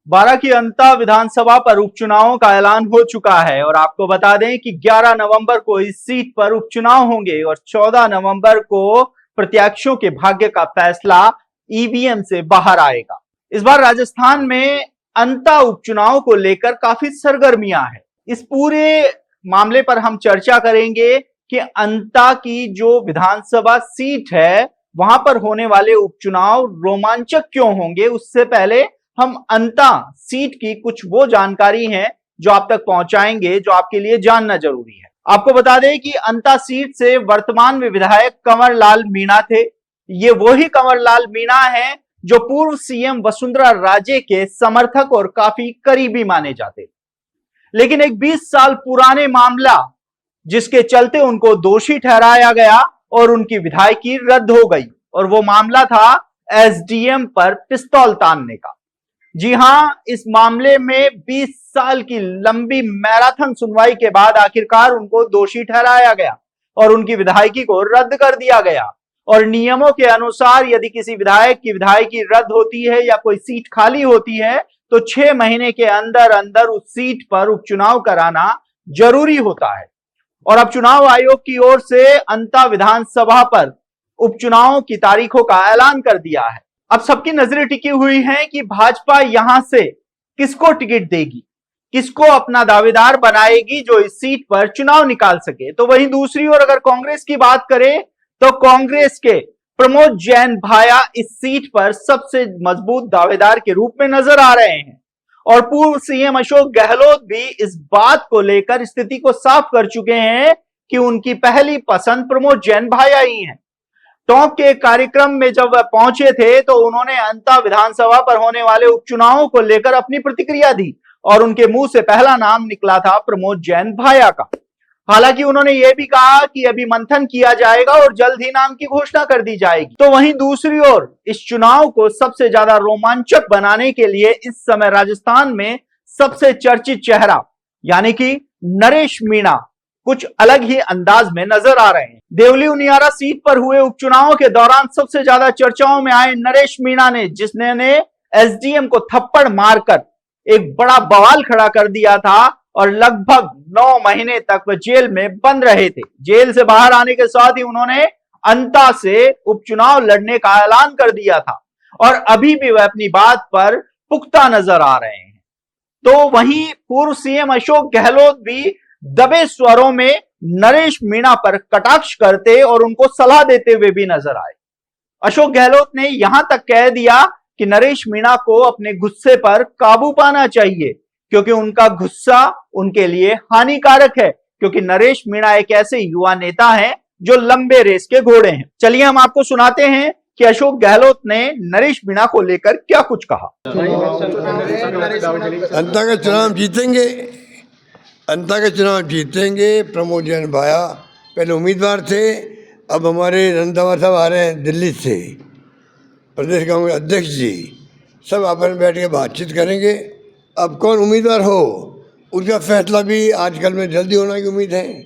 12 की अंता विधानसभा पर उपचुनावों का ऐलान हो चुका है और आपको बता दें कि 11 नवंबर को इस सीट पर उपचुनाव होंगे और 14 नवंबर को प्रत्याशियों के भाग्य का फैसला ईवीएम से बाहर आएगा। इस बार राजस्थान में अंता उपचुनाव को लेकर काफी सरगर्मियां हैं। इस पूरे मामले पर हम चर्चा करेंगे कि अंता की जो विधानसभा सीट है वहां पर होने वाले उपचुनाव रोमांचक क्यों होंगे। उससे पहले हम अंता सीट की कुछ वो जानकारी है जो आप तक पहुंचाएंगे जो आपके लिए जानना जरूरी है। आपको बता दें कि अंता सीट से वर्तमान में विधायक कंवर लाल मीणा थे। ये वही कंवर लाल मीणा है जो पूर्व सीएम वसुंधरा राजे के समर्थक और काफी करीबी माने जाते। लेकिन एक 20 साल पुराने मामला जिसके चलते उनको दोषी ठहराया गया और उनकी विधायकी रद्द हो गई और वो मामला था एसडीएम पर पिस्तौल तानने का। जी हां, इस मामले में 20 साल की लंबी मैराथन सुनवाई के बाद आखिरकार उनको दोषी ठहराया गया और उनकी विधायकी को रद्द कर दिया गया। और नियमों के अनुसार यदि किसी विधायक की विधायकी रद्द होती है या कोई सीट खाली होती है तो 6 महीने के अंदर अंदर उस सीट पर उपचुनाव कराना जरूरी होता है। और अब चुनाव आयोग की ओर से अंता विधानसभा पर उपचुनाव की तारीखों का ऐलान कर दिया है। अब सबकी नजरें टिकी हुई हैं कि भाजपा यहां से किसको टिकट देगी, किसको अपना दावेदार बनाएगी जो इस सीट पर चुनाव निकाल सके। तो वहीं दूसरी ओर अगर कांग्रेस की बात करें तो कांग्रेस के प्रमोद जैन भाया इस सीट पर सबसे मजबूत दावेदार के रूप में नजर आ रहे हैं और पूर्व सीएम अशोक गहलोत भी इस बात को लेकर स्थिति को साफ कर चुके हैं कि उनकी पहली पसंद प्रमोद जैन भाया ही है। टोंक के कार्यक्रम में जब वह पहुंचे थे तो उन्होंने अंता विधानसभा पर होने वाले उपचुनावों को लेकर अपनी प्रतिक्रिया दी और उनके मुंह से पहला नाम निकला था प्रमोद जैन भाया का। हालांकि उन्होंने यह भी कहा कि अभी मंथन किया जाएगा और जल्द ही नाम की घोषणा कर दी जाएगी। तो वहीं दूसरी ओर इस चुनाव को सबसे ज्यादा रोमांचक बनाने के लिए इस समय राजस्थान में सबसे चर्चित चेहरा यानी कि नरेश मीणा कुछ अलग ही अंदाज में नजर आ रहे हैं। देवली उनियारा सीट पर हुए उपचुनावों के दौरान सबसे ज्यादा चर्चाओं में आए नरेश मीणा ने, जिसने एसडीएम को थप्पड़ मारकर एक बड़ा बवाल खड़ा कर दिया था और लगभग 9 महीने तक वह जेल में बंद रहे थे। जेल से बाहर आने के साथ ही उन्होंने अंता से उपचुनाव लड़ने का ऐलान कर दिया था और अभी भी वह अपनी बात पर पुख्ता नजर आ रहे हैं। तो वहीं पूर्व सीएम अशोक गहलोत भी दबे स्वरों में नरेश मीणा पर कटाक्ष करते और उनको सलाह देते हुए भी नजर आए। अशोक गहलोत ने यहां तक कह दिया कि नरेश मीणा को अपने गुस्से पर काबू पाना चाहिए क्योंकि उनका गुस्सा उनके लिए हानिकारक है, क्योंकि नरेश मीणा एक ऐसे युवा नेता हैं जो लंबे रेस के घोड़े हैं। चलिए हम आपको सुनाते हैं कि अशोक गहलोत ने नरेश मीणा को लेकर क्या कुछ कहा। अंता का चुनाव जीतेंगे, अंता का चुनाव जीतेंगे। प्रमोद जैन भाया पहले उम्मीदवार थे, अब हमारे रंधावा साहब आ रहे हैं दिल्ली से, प्रदेश कांग्रेस अध्यक्ष जी, सब आपस में बैठ के बातचीत करेंगे। अब कौन उम्मीदवार हो उसका फैसला भी आजकल में जल्दी होने की उम्मीद है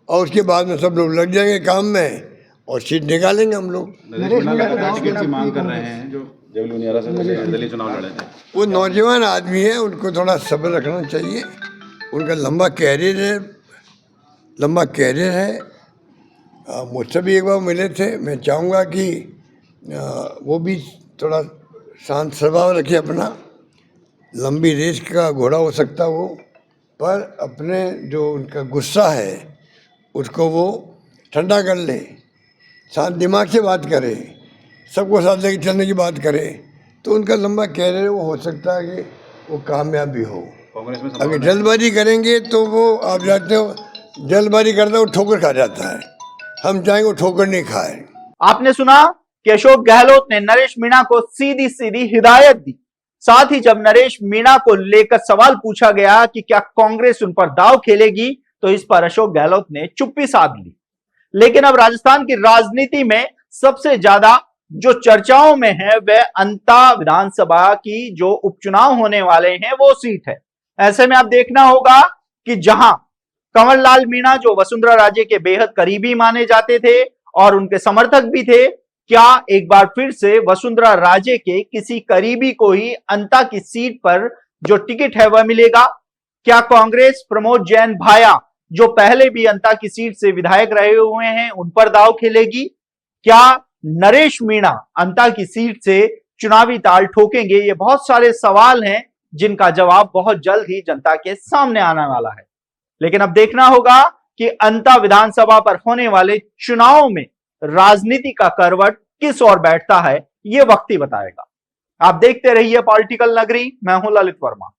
और उसके बाद में सब लोग लग जाएंगे काम में और सीट निकालेंगे हम लोग। की मांग कर रहे हैं जो देवली उनियारा से दिल्ली चुनाव लड़े थे, वो नौजवान आदमी है, उनको थोड़ा सब्र रखना चाहिए। उनका लंबा कैरियर है। मुझसे भी एक बार मिले थे। मैं चाहूँगा कि वो भी थोड़ा शांत स्वभाव रखे अपना। लंबी रेस का घोड़ा हो सकता वो, पर अपने जो उनका गुस्सा है उसको वो ठंडा कर ले, शांत दिमाग से बात करे, सबको साथ लेके चलने की बात करे तो उनका लंबा कैरियर वो हो सकता है कि वो कामयाब भी हो। अगर जल्दबाजी करेंगे तो वो, आप जानते हो, जल्दबाजी करता है वो ठोकर खा जाता है। हम चाहेंगे वो ठोकर नहीं खाए। आपने सुना कि अशोक गहलोत ने नरेश मीणा को सीधी सीधी हिदायत दी। साथ ही जब नरेश मीणा को लेकर सवाल पूछा गया कि क्या कांग्रेस उन पर दांव खेलेगी तो इस पर अशोक गहलोत ने चुप्पी साध ली। लेकिन अब राजस्थान की राजनीति में सबसे ज्यादा जो चर्चाओं में है वह अंता विधानसभा की जो उपचुनाव होने वाले हैं वो सीट है। ऐसे में आप देखना होगा कि जहां कंवर लाल मीणा जो वसुंधरा राजे के बेहद करीबी माने जाते थे और उनके समर्थक भी थे, क्या एक बार फिर से वसुंधरा राजे के किसी करीबी को ही अंता की सीट पर जो टिकट है वह मिलेगा? क्या कांग्रेस प्रमोद जैन भाया, जो पहले भी अंता की सीट से विधायक रहे हुए हैं, उन पर दांव खेलेगी? क्या नरेश मीणा अंता की सीट से चुनावी ताल ठोकेंगे? ये बहुत सारे सवाल हैं जिनका जवाब बहुत जल्द ही जनता के सामने आने वाला है। लेकिन अब देखना होगा कि अंता विधानसभा पर होने वाले चुनावों में राजनीति का करवट किस ओर बैठता है, यह वक्त ही बताएगा। आप देखते रहिए पॉलिटिकल नगरी। मैं हूं ललित वर्मा।